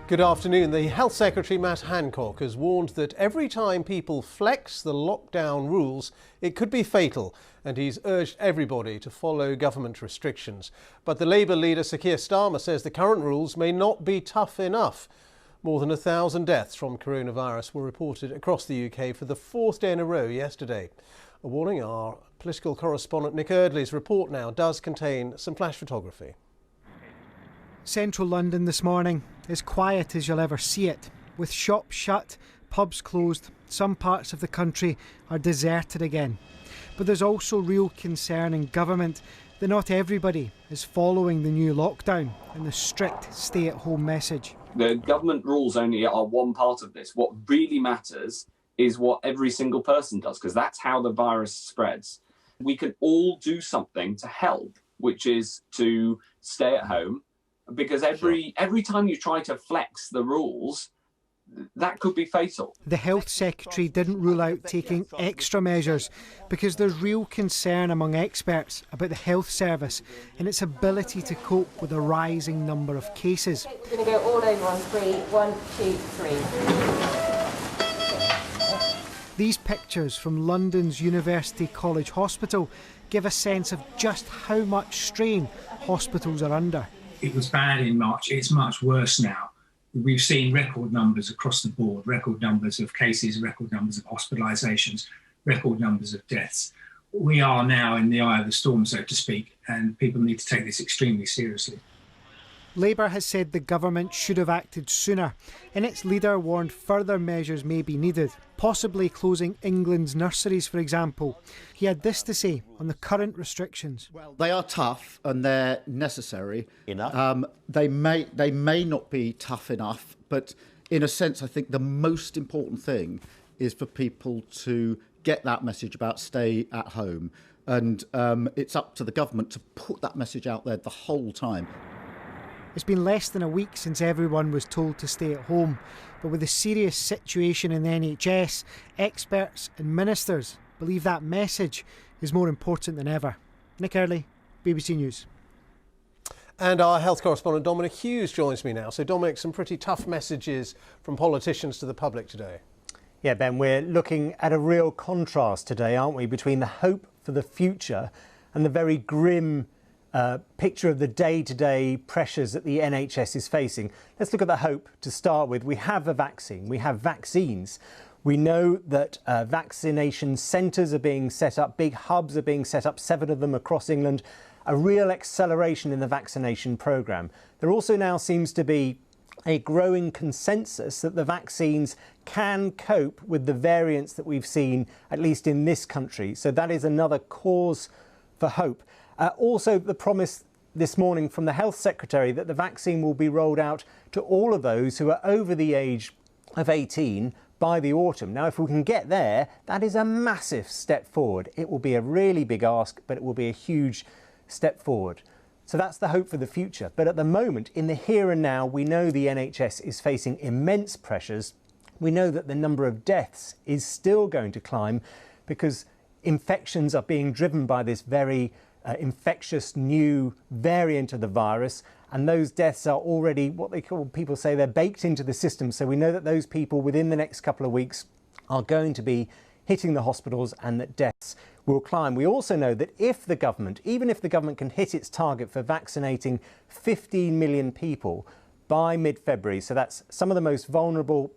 Good afternoon. The Health Secretary Matt Hancock has warned that every time people flex the lockdown rules, it could be fatal, and he's urged everybody to follow government restrictions. But the Labour leader Sir Keir Starmer says the current rules may not be tough enough. More than 1,000 deaths from coronavirus were reported across the UK for the fourth day in a row yesterday. A warning, our political correspondent Nick Eardley's report now does contain some flash photography. Central London this morning, as quiet as you'll ever see it. With shops shut, pubs closed, some parts of the country are deserted again. But there's also real concern in government that not everybody is following the new lockdown and the strict stay-at-home message. The government rules only are one part of this. What really matters is what every single person does, because that's how the virus spreads. We can all do something to help, which is to stay at home, because every time you try to flex the rules, that could be fatal. The Health Secretary didn't rule out taking extra measures because there's real concern among experts about the health service and its ability to cope with a rising number of cases. We're going to go all over on three. 1, 2, 3. These pictures from London's University College Hospital give a sense of just how much strain hospitals are under. It was bad in March, it's much worse now. We've seen record numbers across the board, record numbers of cases, record numbers of hospitalisations, record numbers of deaths. We are now in the eye of the storm, so to speak, and people need to take this extremely seriously. Labour has said the government should have acted sooner, and its leader warned further measures may be needed, possibly closing England's nurseries, for example. He had this to say on the current restrictions. They are tough and they're necessary. Enough. They may not be tough enough, but in a sense, I think the most important thing is for people to get that message about stay at home. And it's up to the government to put that message out there the whole time. It's been less than a week since everyone was told to stay at home, but with the serious situation in the NHS, experts and ministers believe that message is more important than ever. Nick Eardley, BBC News. And our health correspondent Dominic Hughes joins me now. So Dominic, some pretty tough messages from politicians to the public today. Yeah, Ben, we're looking at a real contrast today, aren't we, between the hope for the future and the very grim picture of the day-to-day pressures that the NHS is facing. Let's look at the hope to start with. We have a vaccine, we have vaccines. We know that vaccination centres are being set up, big hubs are being set up, 7 of them across England, a real acceleration in the vaccination programme. There also now seems to be a growing consensus that the vaccines can cope with the variants that we've seen, at least in this country. So that is another cause for hope. Also, the promise this morning from the Health Secretary that the vaccine will be rolled out to all of those who are over the age of 18 by the autumn. Now, if we can get there, that is a massive step forward. It will be a really big ask, but it will be a huge step forward. So that's the hope for the future. But at the moment, in the here and now, we know the NHS is facing immense pressures. We know that the number of deaths is still going to climb because infections are being driven by this very infectious new variant of the virus, and those deaths are already what people say they're baked into the system. So we know that those people within the next couple of weeks are going to be hitting the hospitals and that deaths will climb. We also know that even if the government can hit its target for vaccinating 15 million people by mid-February, so that's some of the most vulnerable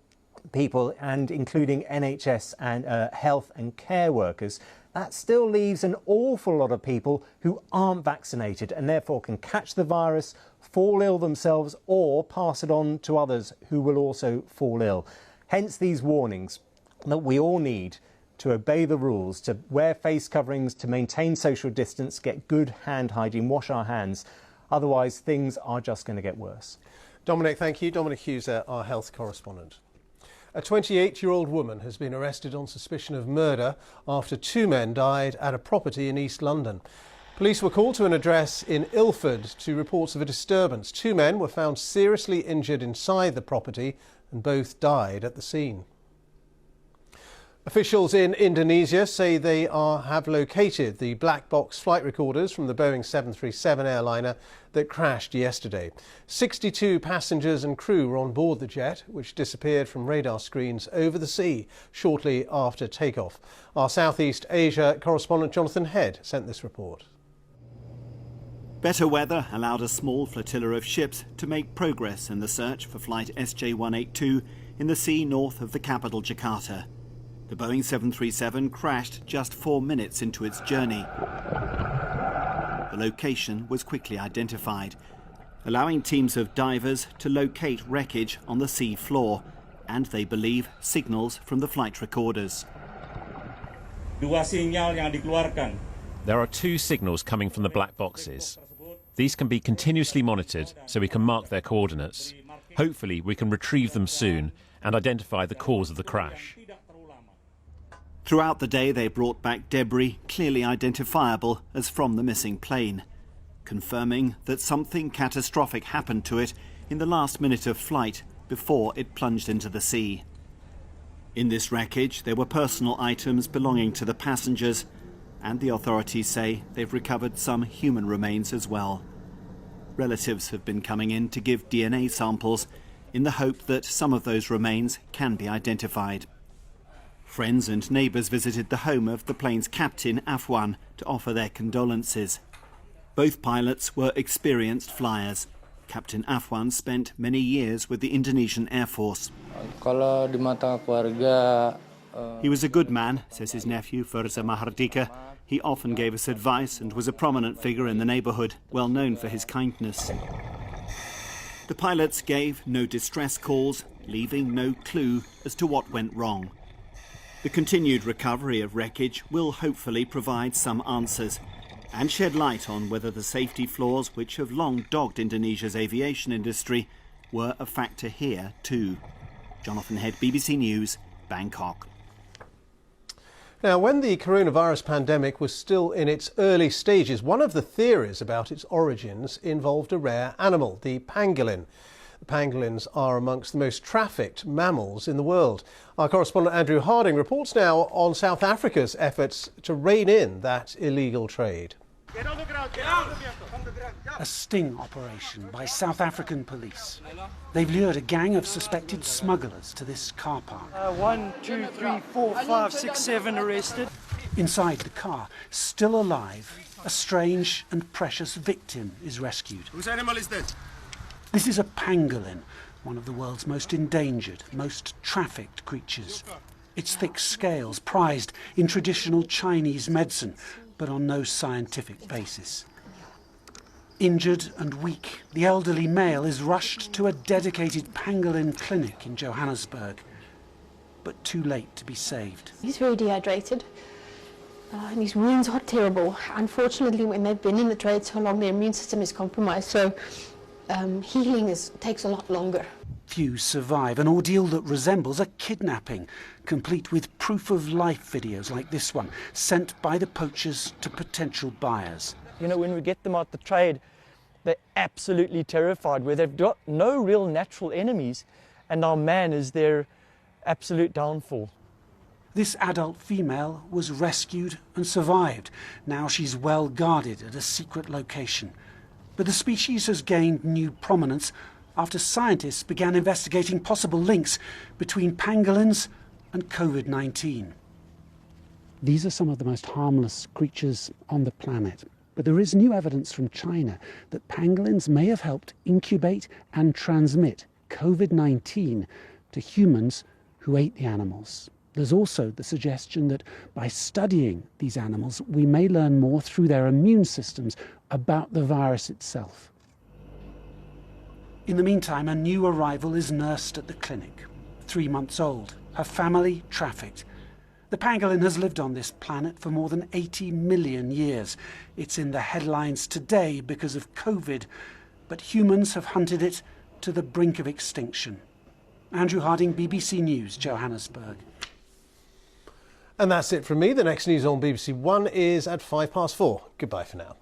people and including NHS and health and care workers, that still leaves an awful lot of people who aren't vaccinated and therefore can catch the virus, fall ill themselves or pass it on to others who will also fall ill. Hence these warnings that we all need to obey the rules, to wear face coverings, to maintain social distance, get good hand hygiene, wash our hands. Otherwise, things are just going to get worse. Dominic, thank you. Dominic Hughes, our health correspondent. A 28-year-old woman has been arrested on suspicion of murder after 2 men died at a property in East London. Police were called to an address in Ilford to reports of a disturbance. 2 men were found seriously injured inside the property and both died at the scene. Officials in Indonesia say they have located the black box flight recorders from the Boeing 737 airliner that crashed yesterday. 62 passengers and crew were on board the jet, which disappeared from radar screens over the sea shortly after takeoff. Our Southeast Asia correspondent Jonathan Head sent this report. Better weather allowed a small flotilla of ships to make progress in the search for flight SJ182 in the sea north of the capital, Jakarta. The Boeing 737 crashed just 4 minutes into its journey. The location was quickly identified, allowing teams of divers to locate wreckage on the sea floor and, they believe, signals from the flight recorders. There are 2 signals coming from the black boxes. These can be continuously monitored so we can mark their coordinates. Hopefully we can retrieve them soon and identify the cause of the crash. Throughout the day, they brought back debris clearly identifiable as from the missing plane, confirming that something catastrophic happened to it in the last minute of flight before it plunged into the sea. In this wreckage, there were personal items belonging to the passengers, and the authorities say they've recovered some human remains as well. Relatives have been coming in to give DNA samples in the hope that some of those remains can be identified. Friends and neighbours visited the home of the plane's captain, Afwan, to offer their condolences. Both pilots were experienced flyers. Captain Afwan spent many years with the Indonesian Air Force. He was a good man, says his nephew, Firza Mahardika. He often gave us advice and was a prominent figure in the neighbourhood, well known for his kindness. The pilots gave no distress calls, leaving no clue as to what went wrong. The continued recovery of wreckage will hopefully provide some answers and shed light on whether the safety flaws which have long dogged Indonesia's aviation industry were a factor here too. Jonathan Head, BBC News, Bangkok. Now, when the coronavirus pandemic was still in its early stages, one of the theories about its origins involved a rare animal, the pangolin. Pangolins are amongst the most trafficked mammals in the world. Our correspondent Andrew Harding reports now on South Africa's efforts to rein in that illegal trade. A sting operation by South African police. They've lured a gang of suspected smugglers to this car park. 1, 2, 3, 4, 5, 6, 7 arrested. Inside the car, still alive, a strange and precious victim is rescued. Whose animal is this? This is a pangolin, one of the world's most endangered, most trafficked creatures. Its thick scales prized in traditional Chinese medicine, but on no scientific basis. Injured and weak, the elderly male is rushed to a dedicated pangolin clinic in Johannesburg, but too late to be saved. He's very dehydrated, and his wounds are terrible. Unfortunately, when they've been in the trade so long, their immune system is compromised, so healing takes a lot longer. Few survive, an ordeal that resembles a kidnapping, complete with proof-of-life videos like this one, sent by the poachers to potential buyers. You know, when we get them out the trade, they're absolutely terrified, where they've got no real natural enemies, and our man is their absolute downfall. This adult female was rescued and survived. Now she's well guarded at a secret location. But the species has gained new prominence after scientists began investigating possible links between pangolins and COVID-19. These are some of the most harmless creatures on the planet. But there is new evidence from China that pangolins may have helped incubate and transmit COVID-19 to humans who ate the animals. There's also the suggestion that by studying these animals, we may learn more through their immune systems about the virus itself. In the meantime, a new arrival is nursed at the clinic. 3 months old, her family trafficked. The pangolin has lived on this planet for more than 80 million years. It's in the headlines today because of COVID, but humans have hunted it to the brink of extinction. Andrew Harding, BBC News, Johannesburg. And that's it from me. The next news on BBC One is at 4:05. Goodbye for now.